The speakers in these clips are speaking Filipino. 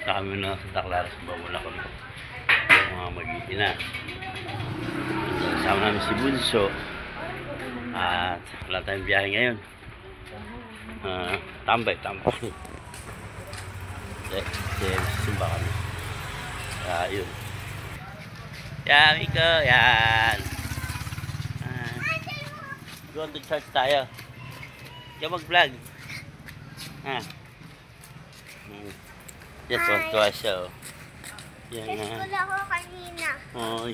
kami na sa Taclaras, bawala kami yung mga mag-iina. Kasama namin si Bunso at wala tayong biyahe ngayon. Tambay sumba kami. Yun yan, Miko, yan. Go to church tayo. Kaya mag-vlog. Just want to show. Yan nga. School ako kanina.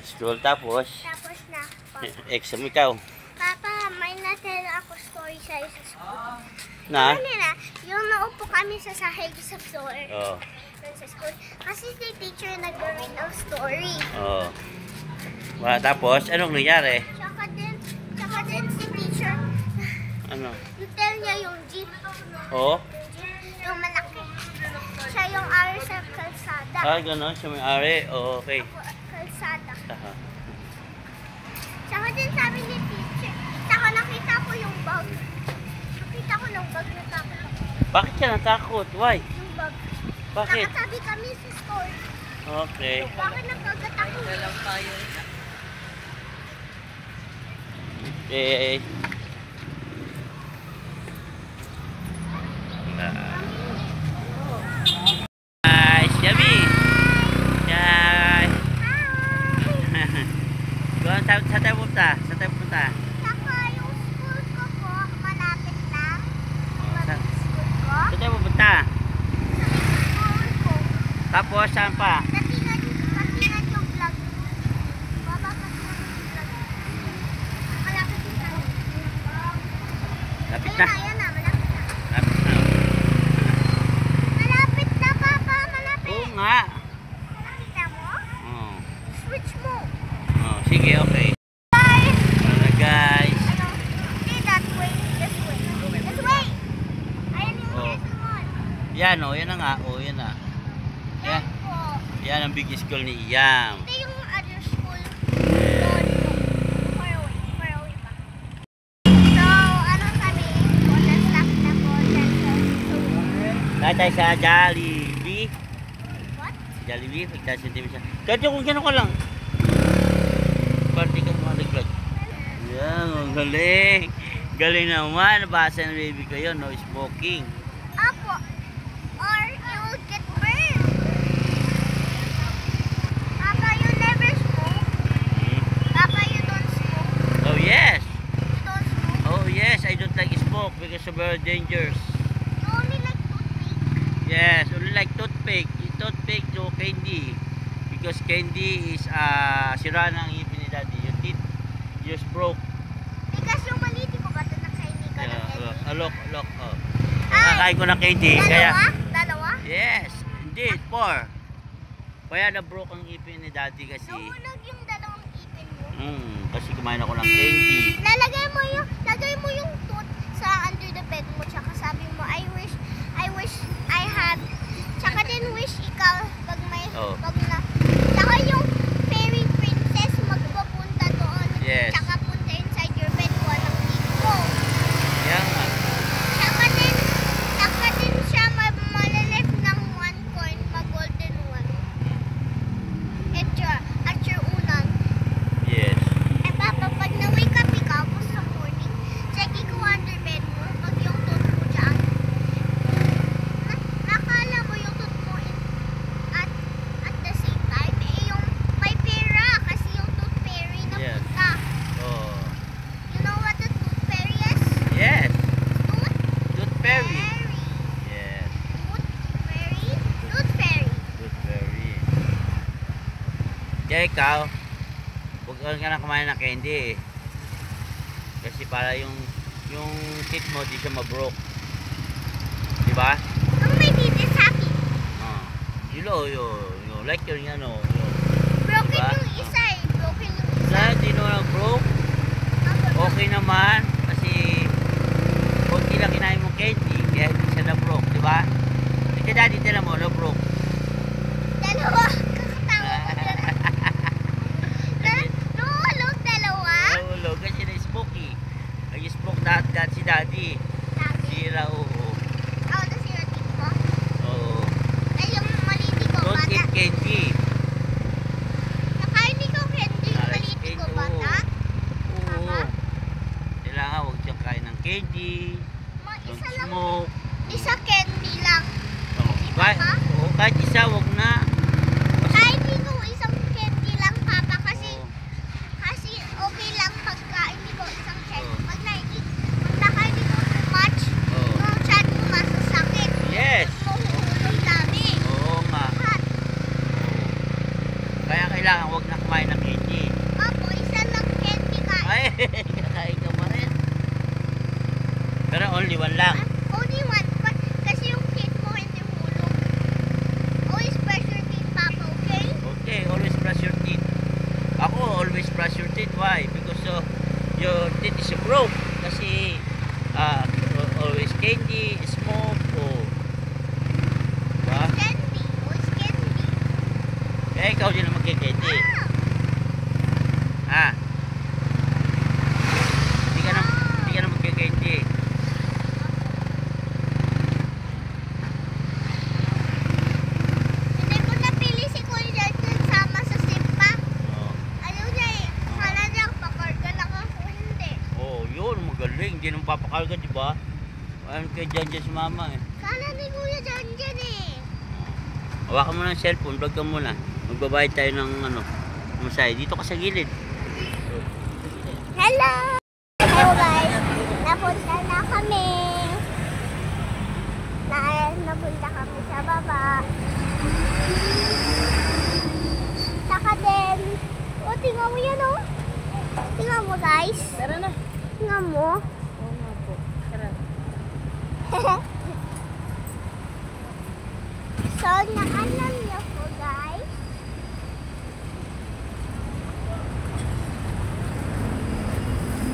School tapos na. exam ikaw. Papa, may natell ako story sa'yo sa school. Na? Kanina, yung naupo kami sa sahig sa floor. Oo. Sa school. Kasi si teacher nag-read ng story. Oo. Tapos, anong nangyari? Tsaka din si teacher. Ano? Yung tell niya yung jeep. Oo? Yung malaki. Siya yung ari sa kalsada. Gano'n. Siya may ari. Okay. Ako, kalsada. Aha. Tsaka din sabi ni teacher. Tsaka nakita ko yung bag. Nakita ko ng bag na takot ako. Bakit siya natakot? Why? Yung bag. Bakit? Nakatabi kami sa store. Okay. Bakit nagkagat ako? Okay. Nice, yummy. Yay. Saan tayo punta? Saka yung school ko po, malapit na. Saan School ko. tayo pupunta? School ko. Tapos, saan pa? Patingan yung vlog. Baba, patingan yung vlog. Malapit na. Lapit na. Ayan na, malapit na. Lapit na. Malapit na, Papa, malapit. Oo nga. Nakita mo? Oh. Switch mo. Sige, okay. Guys! Hello guys. Ano? Hindi, that way. This way. This way! Ayan yung Oh. Quezon Mall. Yan yan na nga. Yan na. Yan po. Yan ang big school ni Iyam. Ito yung other school. Doon. Far away pa. So, ano sabi? Golden stop na golden stop. Kaya tayo sa Jollibee. What? Jollibee, pagtasin tayo siya. Kahit kung gano'n ka lang. Party ka mga nag-vlog. Yan, ang galing. Galing naman. Nabasa ng baby ko yun. No smoking. Apo. Or you will get burned. Papa, you never smoke. Papa, you don't smoke. Oh yes. You don't smoke. Oh yes, I don't like smoke because it's very dangerous. You only like toothpaste. Yes, only like toothpick. Toothpick to candy. Because candy is sira ng ngipin ni daddy. Yung teeth just broke. Because yung maliit ko ba ito nakainin ka ng candy? Look. Oh. Ay! Nakakain ko ng candy. Kaya, Dalawa? yes, indeed, 4. Kaya na-broke ang ngipin ni daddy kasi, Nahulog yung dalawang ipin mo. kasi kumain ako ng candy. Lagay mo yung tooth sa under the bed mo. Tsaka sabi mo, I wish I had. Tsaka din wish ikaw pag may, Oh. pag na. Tsaka yung fairy princess magpapunta doon. Yes. Tsaka punta inside your bed. Walang dito. Yan nga. Tsaka din siya malaleft ng 1 coin pag golden one. At your unan. Yes. Papa, pag na-wake up ikaw sa morning, check ikaw under bed mo, pag yung tooth mo dyan. Nakala mo yung tooth mo at the same time, yung may pera kasi yung tooth fairy na Yes. punta. Oh. You know what the tooth fairy is? Yes. Tooth Tooth fairy. fairy. Yes. Tooth fairy. Tooth fairy. Tooth fairy. Kaya ikaw, huwag ka na kumain ng candy. Kasi para yung teeth mo di siya ma-broke. Diba? Ang may teeth is happy. You like your Broken Diba? yung isa eh. Broken yung isa. Lahat di naman broke. Okay naman. Kasi konti lang kinain mong candy. Kaya hindi siya na-broke. Diba? Kasi daddy tila mo na-broke. Dalawa. Kakatawa ko dyan. Nahulog dalawa? Nahulog kasi na-smoky. Nag-smoke lahat si daddy. Sabi. Sira, oo. Oh, nasira teeth mo? Oo. Ay, yung maliit your teeth is broke kasi always candy, smoke, o diba? Candy. What's candy? Kaya ikaw din ang magkikindi. Ah, hindi ka na magkikindi. Hindi ko napili si Kuya Jordan sama sa simpa. Oh. Ayaw niya eh. Akala niya pakarga lang ako. Hindi. Oh, yun, magaling. Hindi nang papakarga, di ba? Ayun kay Jan si mama eh. Akala ni Kuya Jordan eh. Hawakan mo ng cellphone, vlog ka muna. Magbabayad tayo ng masay. Dito ka sa gilid. Hello! Hello guys! Napunta na kami. Napunta kami sa baba. Saka din. O, tingnan mo yan o. Tingnan mo guys. Tara na. Tingnan mo. Oo nga po. Tara. So, nakalam niyo po guys.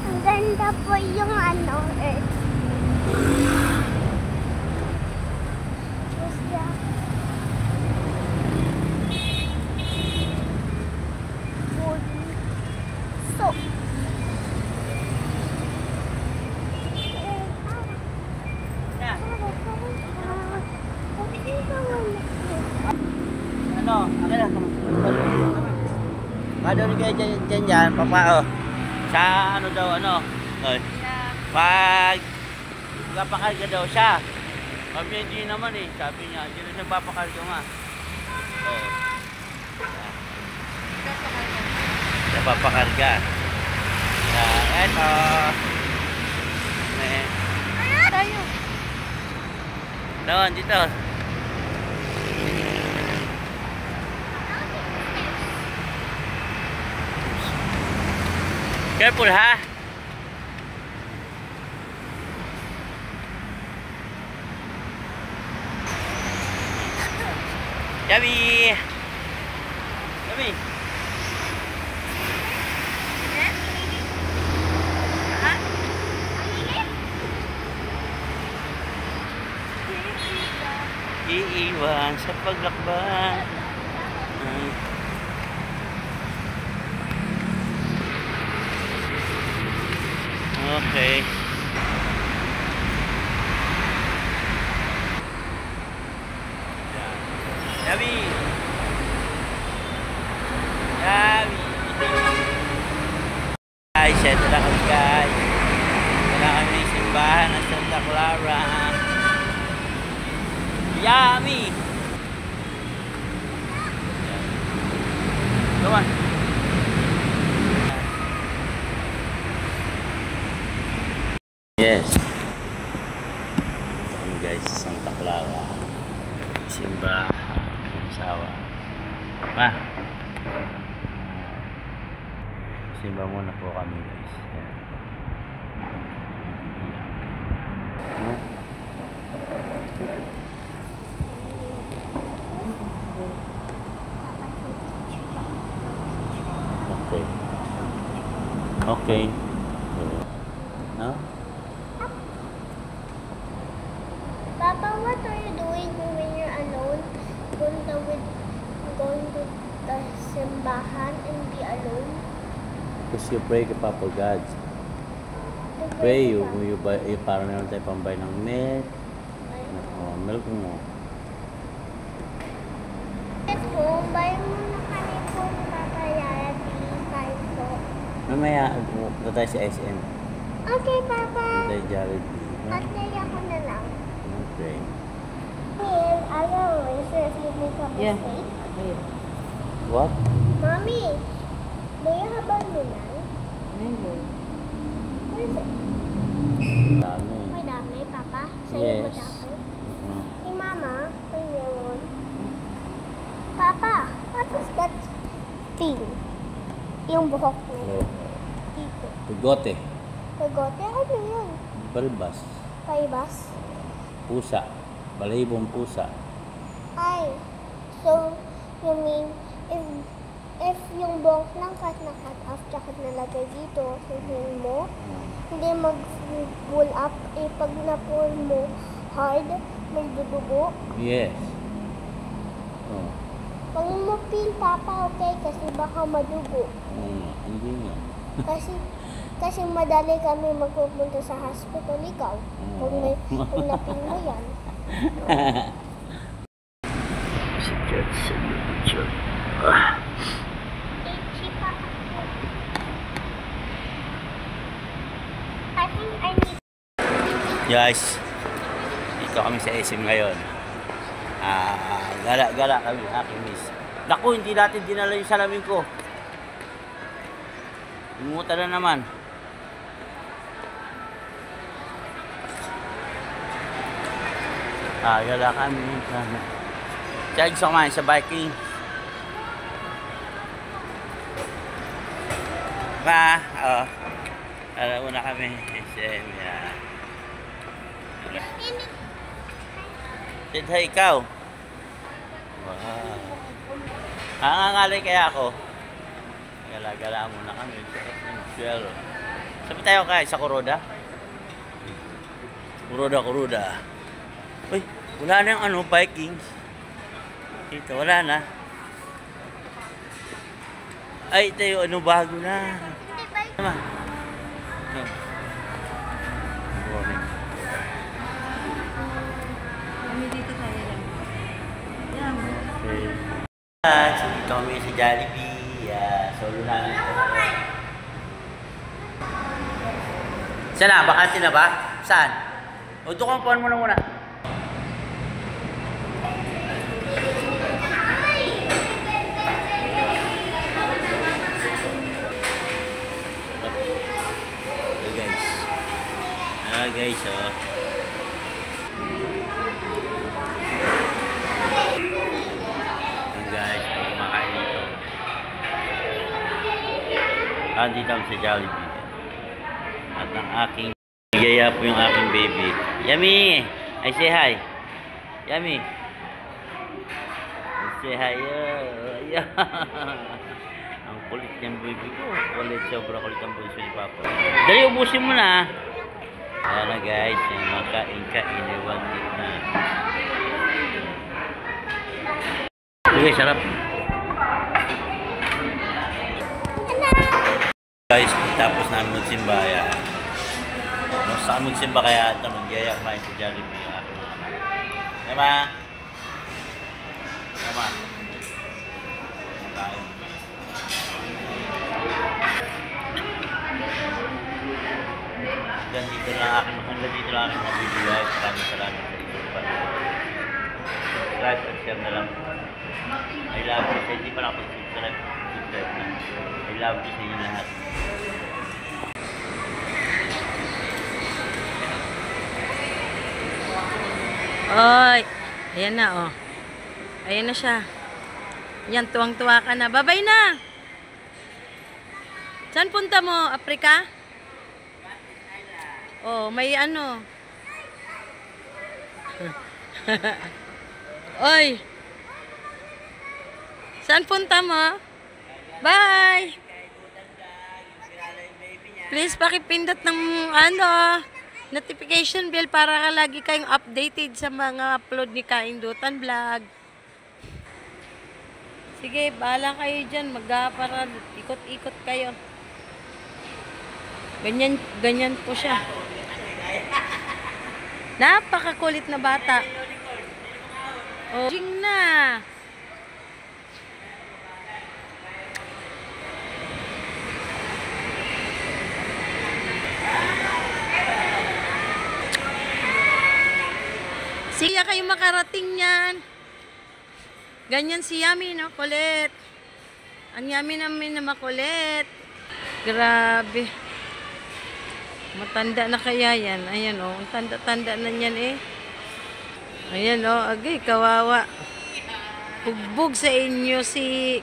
Ang ganda po yung earth. Basta. So. Ano? Akin lang. Kadori kayo dyan, papa, oh. Sa Ay. Pag papakarga daw siya. Sabi niya, hindi naman eh. Sabi niya, hindi na siya papakarga nga. Oh. Siya papakarga. Eto. Tayo. Doon, dito. Careful ha. Gabi. Gabi. Iiwan sa paglakbay. Okay. Gabi. Gabi. Guys, ito na kami guys. Ito na kami sa simbahan ng Santa Clara. Yummy! Come on. Yes. Kami guys, Santa Clara. Simba. Sawa. Pa. Simba muna po kami guys. Yan. Okay. Okay. No? Papa, what are you doing when you're alone? Going to the simbahan and be alone? Because you pray kay Papa God. Pray, para meron tayo pambay ng milk. Milk mo. Po, bayan mo na kami po papayaya tayo po. Mamaya, punta tayo sa SM. Okay, Papa. Punta tayo Jollibee. At naya ko na lang. Okay. I always if you make a Yeah. mistake. What? Mommy, do you have balloon? Ayun. Where is it? Dami. May dami, Papa. Sa'yo Yes. mo dami. Mhm. Hey, Mama, may meron. Papa, what is that thing? Yung buhok niya. Oh. Dito. Bigote. Pagote? Ano yun? Balbas. Paibas? Pusa. Balahibong pusa. Ay. So, you mean, if if yung buhok ng cat na cut off tsaka nalagay dito, sabihin mo, hindi mag-pull up. Eh, pag na-pull mo hard, may dudugo. Yes. Oh. Pag mo feel, Papa, okay? Kasi baka madugo. Hindi nga. Kasi madali kami magpupunta sa hospital, ikaw. Pag na-feel mo yan. Si Jetson. I think I need... Guys, dito kami sa SM ngayon. Gala kami, aking miss. Naku, hindi natin dinala yung salamin ko. Imuta na naman. Gala kami. Siya gusto kumain sa biking. Alam mo na kami. SM, yan. Sid, hi, ikaw. Wow. Nangangalay kaya ako. Gala-gala muna kami. Saan ba tayo kaya? Sa Kuroda? Kuroda. Uy, wala na yung Vikings. Ito, wala na. Ay, ito yung bago na. Tama. Kami dito tayo lang. Yan. Dito kami sa Jollibee. Solo namin ito. Saan na? Bakante na ba? Saan? O, doon kang puan mo na muna. Guys, oh. Guys, kumakain dito. Dito kami sa Jollibee. At ang aking yaya po yung aking baby. Yummy! I say hi. Yummy. I say hi. Yeah. Ang kulit niyang baby ko. Sobra kulit ang bunso ni Papa. Dali, ubusin mo na. Ayan na guys, makain-kain, iwan na. Sige, sarap. Guys, tapos namin magsimba. Mas sa magsimba kaya ito, magyaya kumain sa Jollibee. Tama? Kain. Hanggang dito lang aking mabibigay. Maraming salamat sa inyo. Subscribe and share na lang. I love you. Sa hindi pa nakapag-subscribe na. I love you sa inyo lahat. Oy! Ayan na, oh. Ayan na siya. Yan, tuwang-tuwa ka na. Babay na! Saan punta mo? Afrika? Oh, may ano. Oy. Saan punta mo? Bye. Please pakipindot ng notification bell para lagi kayong updated sa mga upload ni Kaindutan Vlog. Sige, bahala kayo dyan. Para ikot-ikot kayo. Ganyan po siya. Napakakulit na bata. Oh, jing na. Siya kayo makarating yan. Ganyan si Yami, no? Kulit. Ang Yami namin na makulit. Grabe. Matanda na kaya yan. Ayan, oh. Tanda-tanda na yan, eh. Ayan, oh. Agay, kawawa. Bugbog sa inyo si...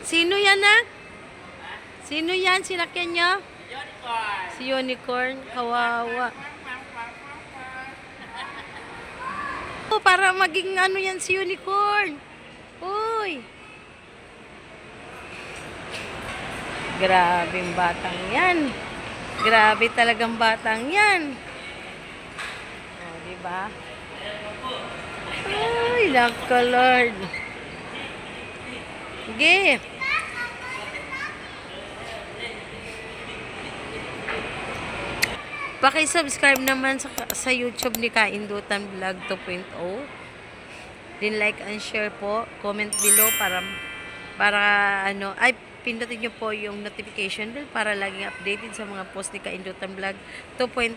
Sino yan, ha? Sino yan? Sinakyan nyo? Si Unicorn. Kawawa. Oh, para maging ano yan si Unicorn. Uy. Grabing batang yan. Grabe talagang batang yan. O, diba? Ay, nako Lord. Sige. Paki-subscribe naman sa YouTube ni Kaindutan Vlog 2.0. Din like and share po. Comment below para ano, ay pindutin niyo po yung notification bell para laging updated sa mga post ni Kaindutan Vlog 2.0.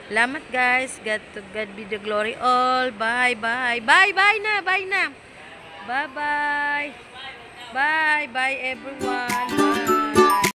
Salamat guys. God be the glory all. Bye bye. Bye bye na. Bye na. Bye bye. Bye bye everyone. Bye.